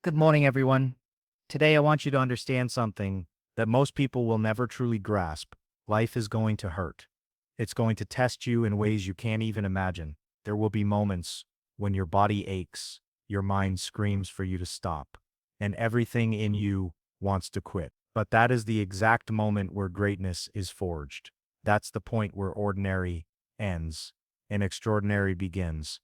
Good morning, everyone. Today, I want you to understand something that most people will never truly grasp. Life is going to hurt. It's going to test you in ways you can't even imagine. There will be moments when your body aches, your mind screams for you to stop, and everything in you wants to quit. But that is the exact moment where greatness is forged. That's the point where ordinary ends and extraordinary begins.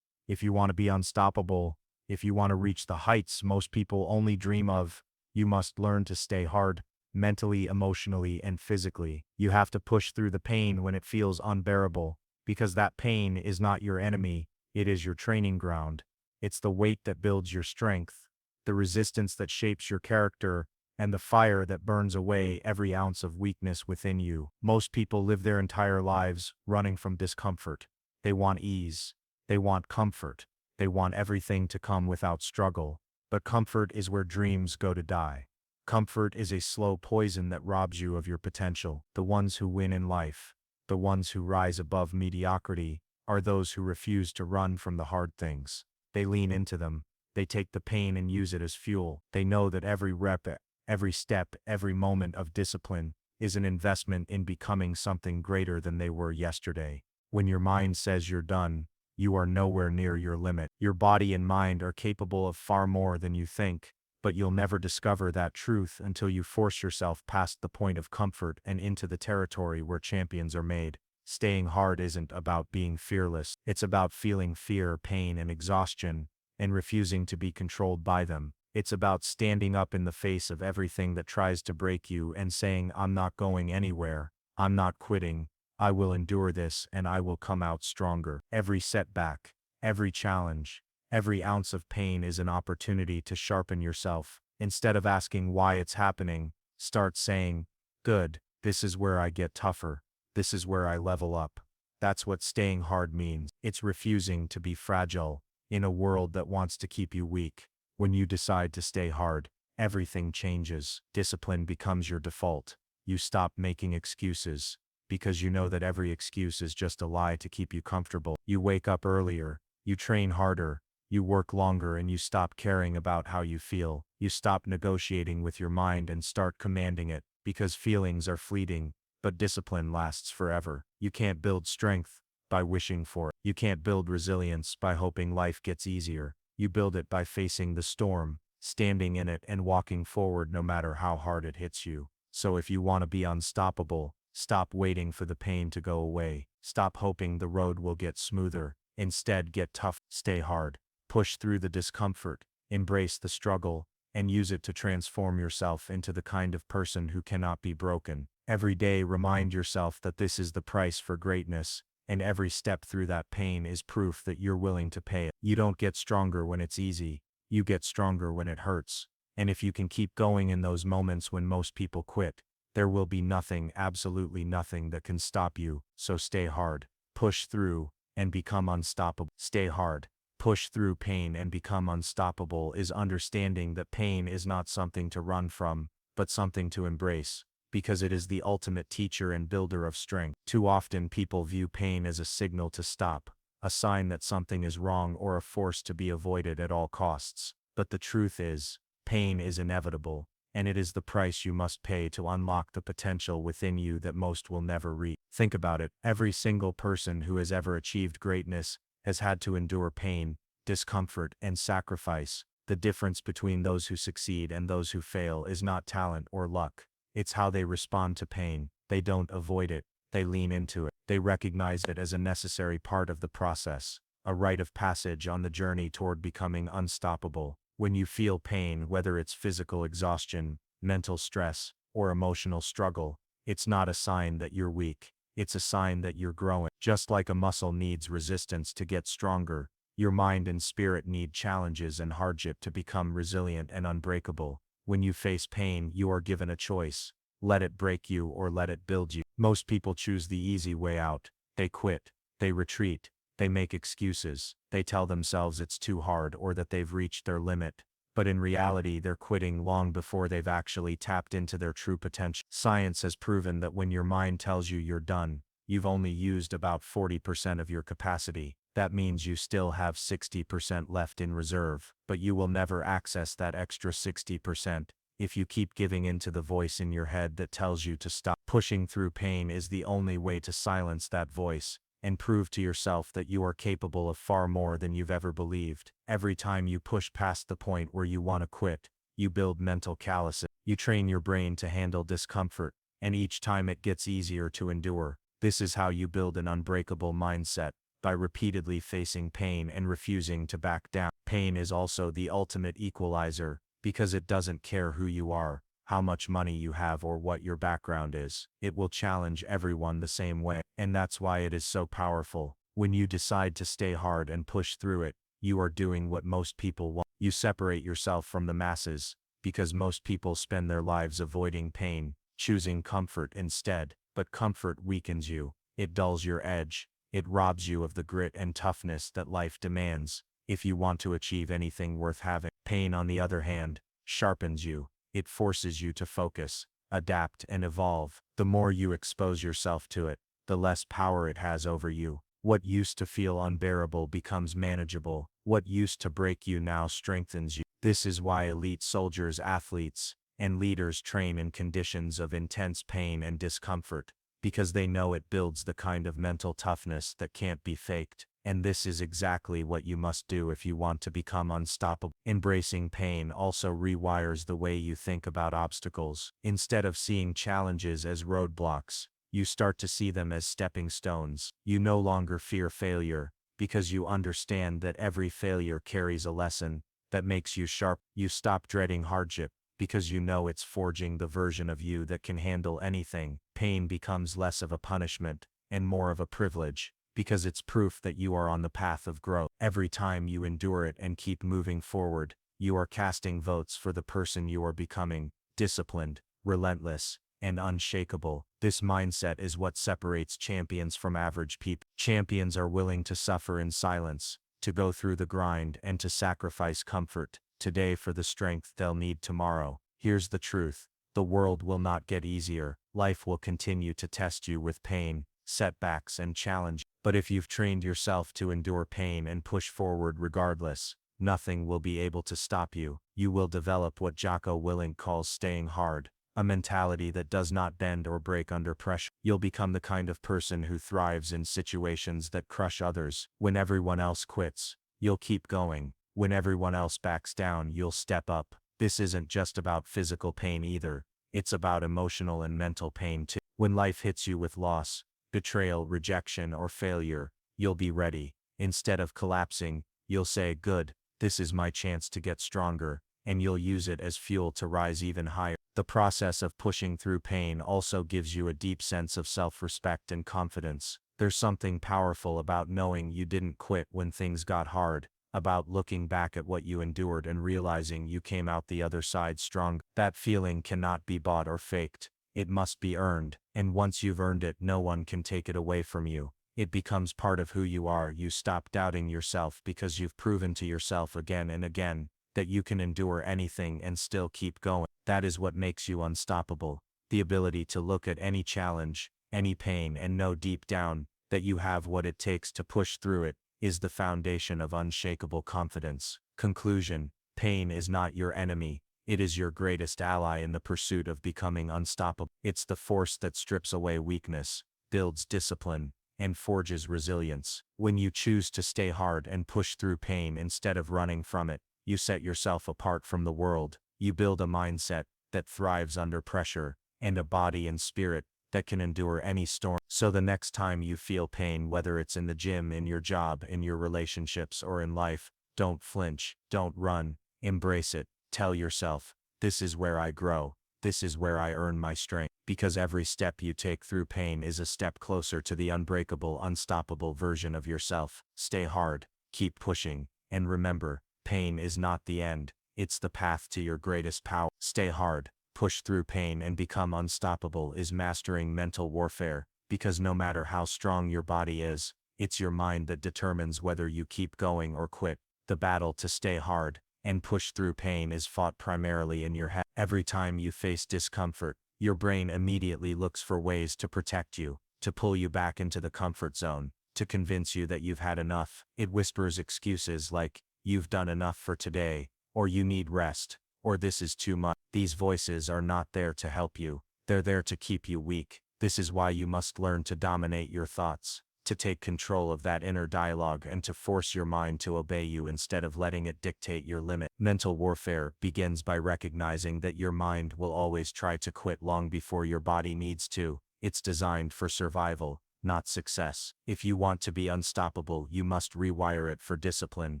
If you want to be unstoppable, if you want to reach the heights most people only dream of, you must learn to stay hard, mentally, emotionally, and physically. You have to push through the pain when it feels unbearable, because that pain is not your enemy, it is your training ground. It's the weight that builds your strength, the resistance that shapes your character, and the fire that burns away every ounce of weakness within you. Most people live their entire lives running from discomfort. They want ease. They want comfort. They want everything to come without struggle. But comfort is where dreams go to die. Comfort is a slow poison that robs you of your potential. The ones who win in life, the ones who rise above mediocrity, are those who refuse to run from the hard things. They lean into them. They take the pain and use it as fuel. They know that every rep, every step, every moment of discipline is an investment in becoming something greater than they were yesterday. When your mind says you're done, you are nowhere near your limit. Your body and mind are capable of far more than you think, but you'll never discover that truth until you force yourself past the point of comfort and into the territory where champions are made. Staying hard isn't about being fearless. It's about feeling fear, pain, and exhaustion, and refusing to be controlled by them. It's about standing up in the face of everything that tries to break you and saying, I'm not going anywhere. I'm not quitting. I will endure this and I will come out stronger. Every setback, every challenge, every ounce of pain is an opportunity to sharpen yourself. Instead of asking why it's happening, start saying, good, this is where I get tougher. This is where I level up. That's what staying hard means. It's refusing to be fragile in a world that wants to keep you weak. When you decide to stay hard, everything changes. Discipline becomes your default. You stop making excuses, because you know that every excuse is just a lie to keep you comfortable. You wake up earlier, you train harder, you work longer, and you stop caring about how you feel. You stop negotiating with your mind and start commanding it, because feelings are fleeting, but discipline lasts forever. You can't build strength by wishing for it. You can't build resilience by hoping life gets easier. You build it by facing the storm, standing in it, and walking forward no matter how hard it hits you. So if you want to be unstoppable, stop waiting for the pain to go away. Stop hoping the road will get smoother. Instead, get tough, stay hard, push through the discomfort, embrace the struggle, and use it to transform yourself into the kind of person who cannot be broken. Every day, remind yourself that this is the price for greatness, and every step through that pain is proof that you're willing to pay it. You don't get stronger when it's easy. You get stronger when it hurts. And if you can keep going in those moments when most people quit, there will be nothing, absolutely nothing that can stop you. So stay hard, push through, and become unstoppable. Stay hard, push through pain and become unstoppable is understanding that pain is not something to run from, but something to embrace, because it is the ultimate teacher and builder of strength. Too often people view pain as a signal to stop, a sign that something is wrong or a force to be avoided at all costs. But the truth is, pain is inevitable, and it is the price you must pay to unlock the potential within you that most will never reach. Think about it. Every single person who has ever achieved greatness has had to endure pain, discomfort, and sacrifice. The difference between those who succeed and those who fail is not talent or luck. It's how they respond to pain. They don't avoid it. They lean into it. They recognize it as a necessary part of the process, a rite of passage on the journey toward becoming unstoppable. When you feel pain, whether it's physical exhaustion, mental stress, or emotional struggle, it's not a sign that you're weak. It's a sign that you're growing. Just like a muscle needs resistance to get stronger, your mind and spirit need challenges and hardship to become resilient and unbreakable. When you face pain, you are given a choice. Let it break you or let it build you. Most people choose the easy way out. They quit. They retreat. They make excuses. They tell themselves it's too hard or that they've reached their limit. But in reality, they're quitting long before they've actually tapped into their true potential. Science has proven that when your mind tells you you're done, you've only used about 40% of your capacity. That means you still have 60% left in reserve, but you will never access that extra 60% if you keep giving in to the voice in your head that tells you to stop. Pushing through pain is the only way to silence that voice and prove to yourself that you are capable of far more than you've ever believed. Every time you push past the point where you want to quit, you build mental calluses. You train your brain to handle discomfort, and each time it gets easier to endure. This is how you build an unbreakable mindset, by repeatedly facing pain and refusing to back down. Pain is also the ultimate equalizer, because it doesn't care who you are, how much money you have, or what your background is. It will challenge everyone the same way, and that's why it is so powerful. When you decide to stay hard and push through it, you are doing what most people want. You separate yourself from the masses, because most people spend their lives avoiding pain, choosing comfort instead. But comfort weakens you, it dulls your edge, it robs you of the grit and toughness that life demands. If you want to achieve anything worth having, pain, on the other hand, sharpens you. It forces you to focus, adapt, and evolve. The more you expose yourself to it, the less power it has over you. What used to feel unbearable becomes manageable. What used to break you now strengthens you. This is why elite soldiers, athletes, and leaders train in conditions of intense pain and discomfort, because they know it builds the kind of mental toughness that can't be faked. And this is exactly what you must do if you want to become unstoppable. Embracing pain also rewires the way you think about obstacles. Instead of seeing challenges as roadblocks, you start to see them as stepping stones. You no longer fear failure, because you understand that every failure carries a lesson that makes you sharp. You stop dreading hardship, because you know it's forging the version of you that can handle anything. Pain becomes less of a punishment and more of a privilege, because it's proof that you are on the path of growth. Every time you endure it and keep moving forward, you are casting votes for the person you are becoming: disciplined, relentless, and unshakable. This mindset is what separates champions from average people. Champions are willing to suffer in silence, to go through the grind, and to sacrifice comfort today for the strength they'll need tomorrow. Here's the truth: the world will not get easier. Life will continue to test you with pain, setbacks, and challenge. But if you've trained yourself to endure pain and push forward regardless, nothing will be able to stop you. You will develop what Jocko Willink calls staying hard, a mentality that does not bend or break under pressure. You'll become the kind of person who thrives in situations that crush others. When everyone else quits, you'll keep going. When everyone else backs down, you'll step up. This isn't just about physical pain either. It's about emotional and mental pain too. When life hits you with loss, betrayal, rejection, or failure, you'll be ready. Instead of collapsing, you'll say, "Good, this is my chance to get stronger," and you'll use it as fuel to rise even higher. The process of pushing through pain also gives you a deep sense of self-respect and confidence. There's something powerful about knowing you didn't quit when things got hard, about looking back at what you endured and realizing you came out the other side strong. That feeling cannot be bought or faked. It must be earned, and once you've earned it, no one can take it away from you. It becomes part of who you are. You stop doubting yourself because you've proven to yourself again and again that you can endure anything and still keep going. That is what makes you unstoppable. The ability to look at any challenge, any pain, and know deep down that you have what it takes to push through it is the foundation of unshakable confidence. Conclusion: pain is not your enemy. It is your greatest ally in the pursuit of becoming unstoppable. It's the force that strips away weakness, builds discipline, and forges resilience. When you choose to stay hard and push through pain instead of running from it, you set yourself apart from the world. You build a mindset that thrives under pressure, and a body and spirit that can endure any storm. So the next time you feel pain, whether it's in the gym, in your job, in your relationships, or in life, don't flinch, don't run, embrace it. Tell yourself, "This is where I grow. This is where I earn my strength." Because every step you take through pain is a step closer to the unbreakable, unstoppable version of yourself. Stay hard, keep pushing, and remember, pain is not the end. It's the path to your greatest power. Stay hard, push through pain, and become unstoppable is mastering mental warfare, because no matter how strong your body is, it's your mind that determines whether you keep going or quit. The battle to stay hard and push through pain is fought primarily in your head. Every time you face discomfort, your brain immediately looks for ways to protect you, to pull you back into the comfort zone, to convince you that you've had enough. It whispers excuses like, "You've done enough for today," or "You need rest," or "This is too much." These voices are not there to help you. They're there to keep you weak. This is why you must learn to dominate your thoughts, to take control of that inner dialogue and to force your mind to obey you instead of letting it dictate your limit. Mental warfare begins by recognizing that your mind will always try to quit long before your body needs to. It's designed for survival, not success. If you want to be unstoppable, you must rewire it for discipline,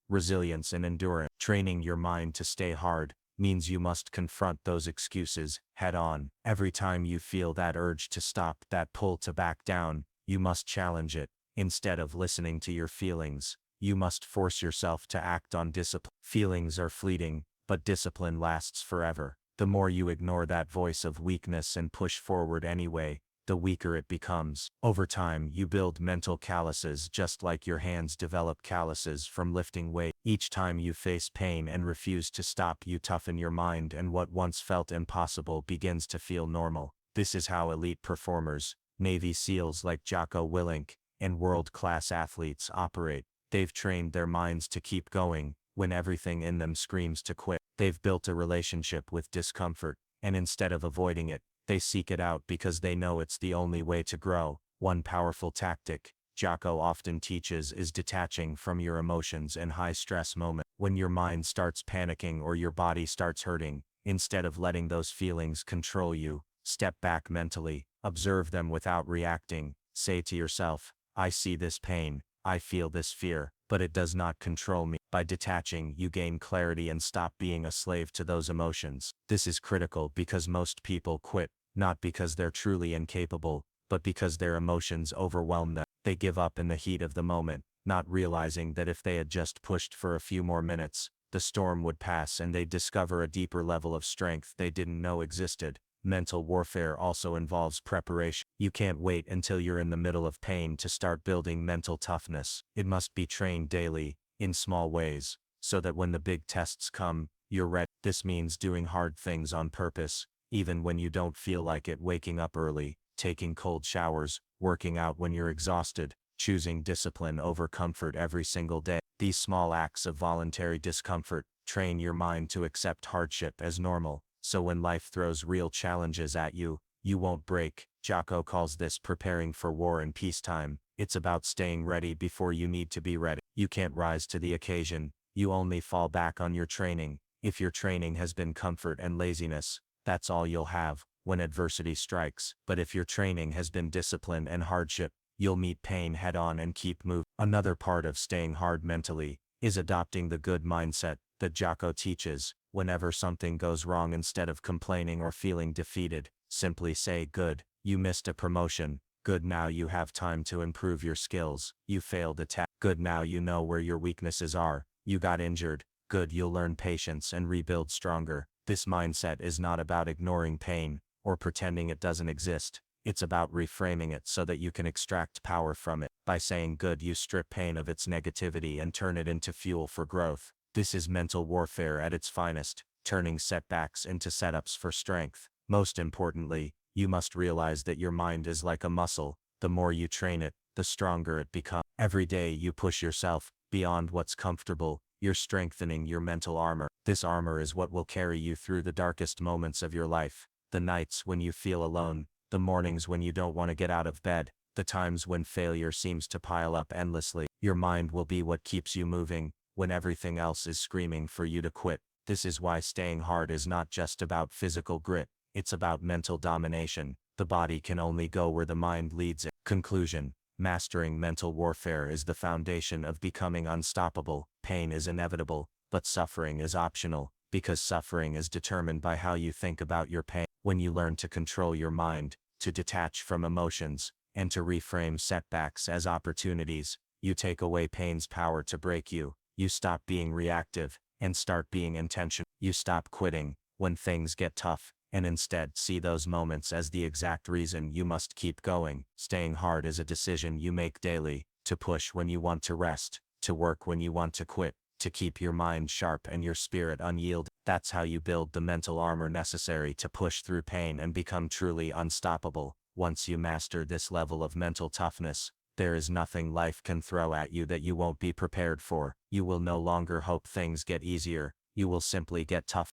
resilience, and endurance. Training your mind to stay hard means you must confront those excuses head on. Every time you feel that urge to stop, that pull to back down, you must challenge it. Instead of listening to your feelings, you must force yourself to act on discipline. Feelings are fleeting, but discipline lasts forever. The more you ignore that voice of weakness and push forward anyway, the weaker it becomes. Over time, you build mental calluses just like your hands develop calluses from lifting weight. Each time you face pain and refuse to stop, you toughen your mind, and what once felt impossible begins to feel normal. This is how elite performers, Navy SEALs like Jocko Willink, and world-class athletes operate. They've trained their minds to keep going when everything in them screams to quit. They've built a relationship with discomfort, and instead of avoiding it, they seek it out because they know it's the only way to grow. One powerful tactic Jocko often teaches is detaching from your emotions in high-stress moments. When your mind starts panicking or your body starts hurting, instead of letting those feelings control you, step back mentally, observe them without reacting. Say to yourself, "I see this pain, I feel this fear, but it does not control me." By detaching, you gain clarity and stop being a slave to those emotions. This is critical because most people quit, not because they're truly incapable, but because their emotions overwhelm them. They give up in the heat of the moment, not realizing that if they had just pushed for a few more minutes, the storm would pass and they'd discover a deeper level of strength they didn't know existed. Mental warfare also involves preparation. You can't wait until you're in the middle of pain to start building mental toughness. It must be trained daily, in small ways, so that when the big tests come, you're ready. This means doing hard things on purpose, even when you don't feel like it, waking up early, taking cold showers, working out when you're exhausted, choosing discipline over comfort every single day. These small acts of voluntary discomfort train your mind to accept hardship as normal, so when life throws real challenges at you, you won't break. Jocko calls this preparing for war in peacetime. It's about staying ready before you need to be ready. You can't rise to the occasion, you only fall back on your training. If your training has been comfort and laziness, that's all you'll have when adversity strikes. But if your training has been discipline and hardship, you'll meet pain head on and keep moving. Another part of staying hard mentally is adopting the good mindset that Jocko teaches. Whenever something goes wrong, instead of complaining or feeling defeated, simply say, "Good, you missed a promotion. Good, now you have time to improve your skills. You failed a test. Good, now you know where your weaknesses are. You got injured. Good, you'll learn patience and rebuild stronger." This mindset is not about ignoring pain or pretending it doesn't exist. It's about reframing it so that you can extract power from it. By saying good, you strip pain of its negativity and turn it into fuel for growth. This is mental warfare at its finest, turning setbacks into setups for strength. Most importantly, you must realize that your mind is like a muscle. The more you train it, the stronger it becomes. Every day you push yourself beyond what's comfortable, you're strengthening your mental armor. This armor is what will carry you through the darkest moments of your life. The nights when you feel alone, the mornings when you don't want to get out of bed, the times when failure seems to pile up endlessly. Your mind will be what keeps you moving when everything else is screaming for you to quit. This is why staying hard is not just about physical grit, it's about mental domination. The body can only go where the mind leads it. Conclusion: mastering mental warfare is the foundation of becoming unstoppable. Pain is inevitable, but suffering is optional, because suffering is determined by how you think about your pain. When you learn to control your mind, to detach from emotions, and to reframe setbacks as opportunities, you take away pain's power to break you. You stop being reactive and start being intentional. You stop quitting when things get tough and instead see those moments as the exact reason you must keep going. Staying hard is a decision you make daily, to push when you want to rest, to work when you want to quit, to keep your mind sharp and your spirit unyielding. That's how you build the mental armor necessary to push through pain and become truly unstoppable. Once you master this level of mental toughness, There is nothing life can throw at you that you won't be prepared for. You will no longer hope things get easier, you will simply get tough.